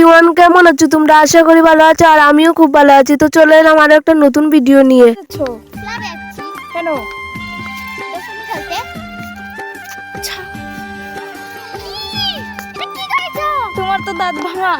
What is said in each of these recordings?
Everyone, কেমন আছো তোমরা? আশা করি ভালো আছো, আর আমিও খুব ভালো আছি। তো চলে এলাম আরো একটা নতুন ভিডিও নিয়ে। কেন তোমার তো দাঁত ভাঙা?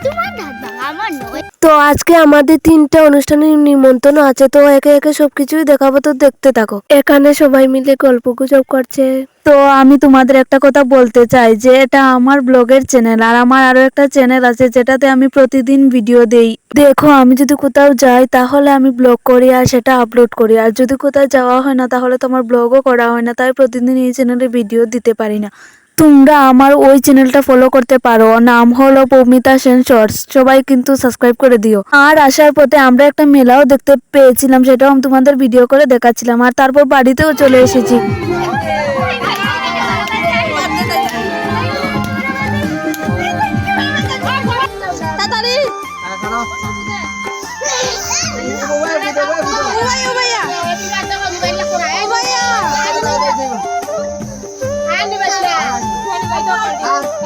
তোমার দাঁত ভাঙা, আমার নয়। তো আজকে আমাদের 3টা অনুষ্ঠানের নিমন্ত্রণ আছে, তো একে একে সবকিছুই দেখাবো, তো দেখতে থাকো। এখানে সবাই মিলে গল্প গুজব করছে। তো আমি তোমাদের একটা কথা বলতে চাই যে এটা আমার ব্লগের চ্যানেল, আর আমার আরো একটা চ্যানেল আছে যেটাতে আমি প্রতিদিন ভিডিও দেই। দেখো, আমি যদি কোথাও যাই তাহলে আমি ব্লগ করি আর সেটা আপলোড করি, আর যদি কোথাও যাওয়া হয় না তাহলে তো আমার ব্লগও করা হয় না, তাই প্রতিদিন এই চ্যানেলে ভিডিও দিতে পারি না। তোমরা আমার ওই চ্যানেলটা ফলো করতে পারো, নাম হলো পৌমিতা সেন শর্টস। সবাই কিন্তু সাবস্ক্রাইব করে দিও। আর আসার পথে আমরা একটা মেলাও দেখতে পেয়েছিলাম, সেটাও আমি তোমাদের ভিডিও করে দেখাচ্ছিলাম, আর তারপর বাড়িতেও চলে এসেছি।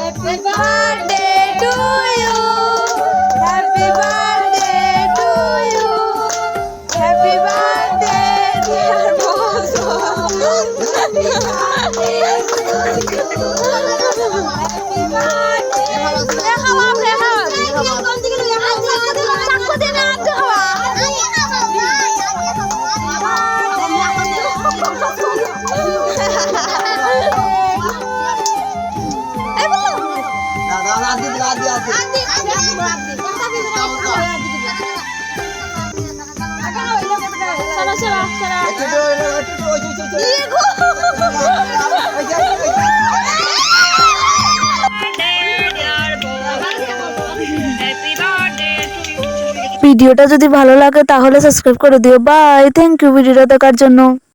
Happy birthday to you. Happy birthday to you. Happy birthday dear Bozo. Happy ভিডিওটা যদি ভালো লাগে তাহলে সাবস্ক্রাইব করে দিও। বাই, থ্যাংক ইউ ভিডিওটা দেখার জন্য।